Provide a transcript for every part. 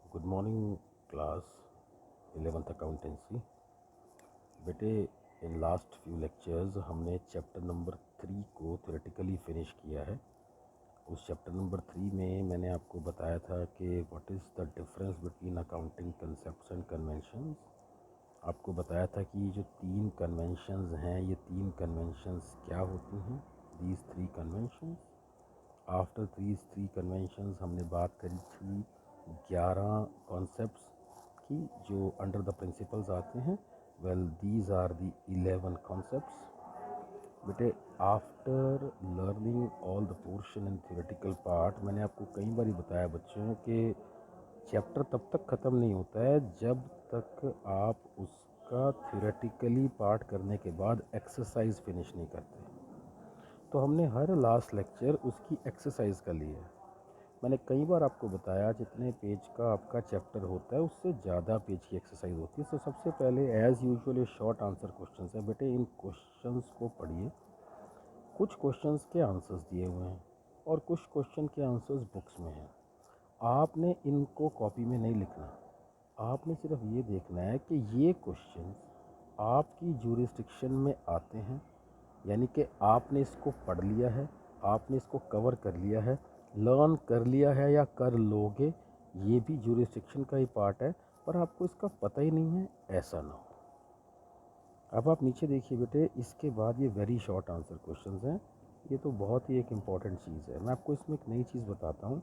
Good morning class 11th accountancy. बेटे, in last few lectures हमने chapter number 3 को theoretically finish किया है। उस चैप्टर नंबर 3 में मैंने आपको बताया था कि what is the difference between accounting concepts and conventions. आपको बताया था कि जो 3 कन्वेंशंस हैं, ये 3 कन्वेंशंस क्या होती हैं, these 3 conventions. After these 3 conventions हमने बात करी थी 11 कॉन्सेप्ट्स की जो अंडर द प्रिंसिपल्स आते हैं। Well, these are the 11 concepts. बेटे, after learning all the portion in theoretical part, मैंने आपको कई बार बताया बच्चों कि चैप्टर तब तक ख़त्म नहीं होता है जब तक आप उसका थ्योरेटिकली पार्ट करने के बाद एक्सरसाइज फिनिश नहीं करते। तो हमने हर लास्ट लेक्चर उसकी एक्सरसाइज का लिया है। मैंने कई बार आपको बताया जितने पेज का आपका चैप्टर होता है उससे ज़्यादा पेज की एक्सरसाइज होती है। तो सबसे पहले as usual short answer questions है। बेटे, इन क्वेश्चंस को पढ़िए। कुछ क्वेश्चंस के आंसर्स दिए हुए हैं और कुछ क्वेश्चन के आंसर्स बुक्स में हैं। आपने इनको कॉपी में नहीं लिखना, आपने सिर्फ ये देखना है कि ये क्वेश्चंस आपकी जूरिस्डिक्शन में आते हैं, यानी कि आपने इसको पढ़ लिया है, आपने इसको कवर कर लिया है, लर्न कर लिया है या कर लोगे, ये भी जूरिस्डिक्शन का ही पार्ट है, पर आपको इसका पता ही नहीं है, ऐसा ना हो। अब आप नीचे देखिए बेटे, इसके बाद ये वेरी शॉर्ट आंसर क्वेश्चंस हैं। ये तो बहुत ही एक इम्पॉर्टेंट चीज़ है। मैं आपको इसमें एक नई चीज़ बताता हूँ।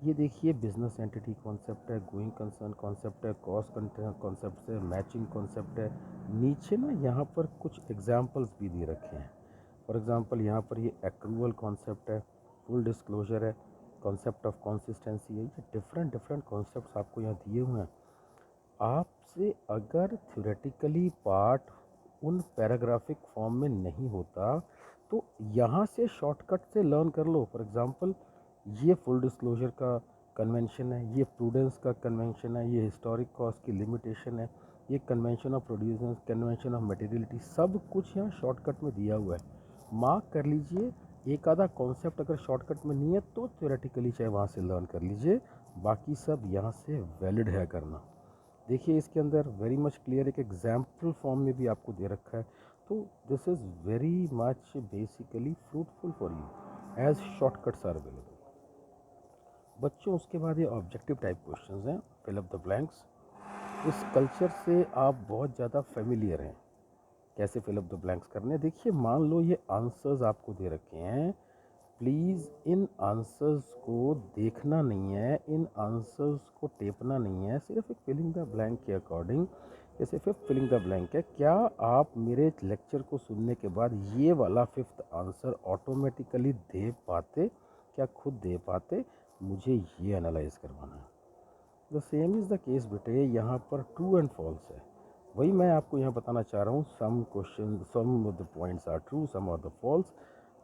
ये देखिए, बिजनेस एंटिटी कॉन्सेप्ट है, गोइंग कंसर्न कॉन्सेप्ट है, कॉस्ट कॉन्सेप्ट है, मैचिंग कॉन्सेप्ट है। नीचे ना यहाँ पर कुछ एग्जाम्पल्स भी दे रखे हैं। फॉर एग्जांपल यहाँ पर ये एक्रूअल कॉन्सेप्ट है, फुल डिस्क्लोजर है, कॉन्सेप्ट ऑफ कंसिस्टेंसी है। ये डिफरेंट कॉन्सेप्ट्स आपको यहाँ दिए हुए हैं। आपसे अगर थ्योरेटिकली पार्ट उन पैराग्राफिक फॉर्म में नहीं होता तो यहाँ से शॉर्टकट से लर्न कर लो। फॉर एग्जांपल, ये फुल डिस्क्लोजर का कन्वेंशन है, ये प्रूडेंस का कन्वेंशन है, ये हिस्टोरिक कॉस्ट की लिमिटेशन है, ये convention of producers, convention of materiality, सब कुछ यहाँ शॉर्टकट में दिया हुआ है। मार्क कर लीजिए। एक आधा कॉन्सेप्ट अगर शॉर्टकट में नहीं है तो थ्योरेटिकली चाहे वहाँ से लर्न कर लीजिए, बाकी सब यहाँ से वैलिड है करना। देखिए, इसके अंदर वेरी मच क्लियर एक एग्जाम्पल फॉर्म में भी आपको दे रखा है। तो this is very much basically fruitful for you as shortcuts are available. बच्चों, उसके बाद ये ऑब्जेक्टिव टाइप क्वेश्चंस हैं, फिल अप द ब्लैंक्स। इस कल्चर से आप बहुत ज़्यादा फेमिलियर हैं, कैसे फिल अप द ब्लैंक्स करने। देखिए, मान लो ये आंसर्स आपको दे रखे हैं, प्लीज़ इन आंसर्स को देखना नहीं है, इन आंसर्स को टेपना नहीं है, सिर्फ एक फिलिंग द ब्लैंक के अकॉर्डिंग। जैसे फिफ्थ फिलिंग द ब्लैंक है, क्या आप मेरे लेक्चर को सुनने के बाद ये वाला फिफ्थ आंसर ऑटोमेटिकली दे पाते, क्या खुद दे पाते? मुझे ये एनालाइज करवाना है। The same is the case बेटे, यहाँ पर ट्रू एंड फॉल्स है। वही मैं आपको यहाँ बताना चाह रहा हूँ। Some question, some of the points are true, some of the false.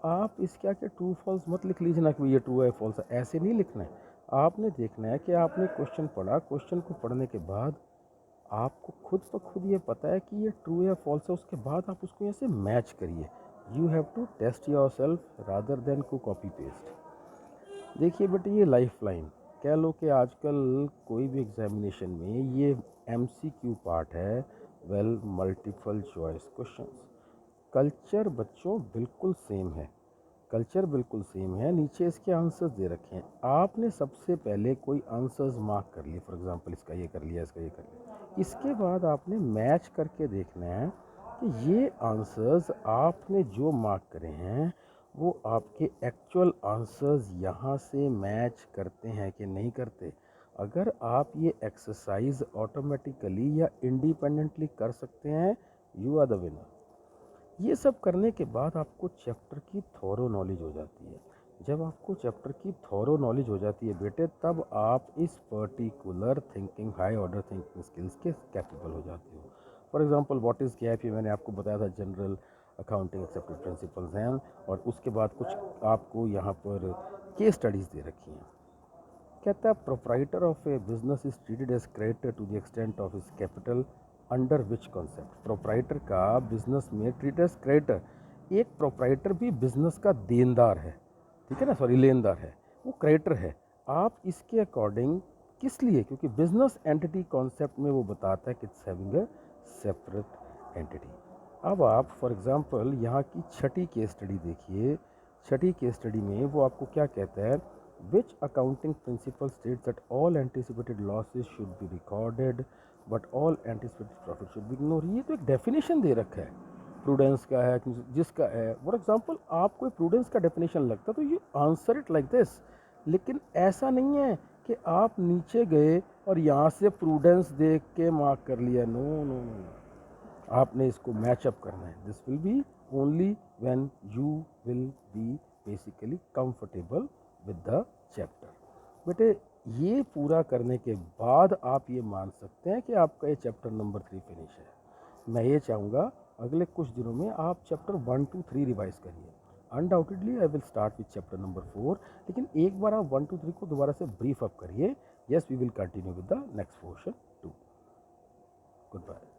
आप इसके आगे ट्रू फॉल्स मत लिख लीजिए ना कि ये ट्रू है फॉल्स है, ऐसे नहीं लिखना है। आपने देखना है कि आपने क्वेश्चन पढ़ा, क्वेश्चन को पढ़ने के बाद आपको खुद ब खुद ये पता है कि ये ट्रू या फॉल्स है, उसके बाद आप उसको यहाँ से मैच करिए। You have to test yourself rather than को कॉपी पेस्ट। देखिए बेटे, ये लाइफ लाइन कह लो कि आजकल कोई भी एग्जामिनेशन में ये MCQ पार्ट है। Well, multiple choice questions. Culture बच्चों बिल्कुल सेम है, कल्चर बिल्कुल सेम है। नीचे इसके आंसर्स दे रखे हैं, आपने सबसे पहले कोई आंसर्स मार्क कर लिए। फॉर एग्जांपल, इसका ये कर लिया, इसका ये कर लिया। इसके बाद आपने मैच करके देखना है कि ये आंसर्स आपने जो मार्क करे हैं वो आपके एक्चुअल आंसर्स यहाँ से मैच करते हैं कि नहीं करते। अगर आप ये एक्सरसाइज ऑटोमेटिकली या इंडिपेंडेंटली कर सकते हैं, यू आर द विनर। ये सब करने के बाद आपको चैप्टर की थॉरो नॉलेज हो जाती है। जब आपको चैप्टर की थॉरो नॉलेज हो जाती है बेटे, तब आप इस particular thinking, high order thinking skills के कैपेबल हो जाते हो। For example, what is gap, ये मैंने आपको बताया था, जनरल अकाउंटिंग एक्सेप्टेड प्रिंसिपल्स हैं। और उसके बाद कुछ आपको यहाँ पर केस स्टडीज़ दे रखी हैं। कहता है, proprietor of a business is treated as creditor to the extent of his capital under which concept. Proprietor का बिजनेस में ट्रीट एज क्रेडिटर। एक प्रोप्राइटर भी बिजनेस का देनदार है, ठीक है ना, सॉरी लेनदार है, वो क्रेडिटर है। आप इसके अकॉर्डिंग किस लिए? क्योंकि बिजनेस एंटिटी कॉन्सेप्ट में वो बताता है कि it's having a separate entity. अब आप फॉर एग्जांपल यहाँ की छठी केस स्टडी देखिए। छठी केस स्टडी में वो आपको क्या कहता है, which accounting principle states that all anticipated losses should be recorded but all anticipated profit should be ignore. ये तो एक डेफिनेशन दे रखा है प्रूडेंस का है, जिसका है फॉर एग्जांपल आपको प्रूडेंस का डेफिनेशन लगता तो you answer it like this. लेकिन ऐसा नहीं है कि आप नीचे गए और यहाँ से प्रूडेंस देख के मार्क कर लिया। नो नो नो, आपने इसको मैचअप करना है। This will be only when you will be basically comfortable with the chapter. बेटे ये पूरा करने के बाद आप ये मान सकते हैं कि आपका ये चैप्टर नंबर 3 फिनिश है। मैं ये चाहूँगा अगले कुछ दिनों में आप चैप्टर 1 2 3 रिवाइज करिए। Undoubtedly I will start with chapter number 4, लेकिन एक बार आप 1 2 3 को दोबारा से ब्रीफ अप करिए। Yes, we will continue with the next portion too. Good bye.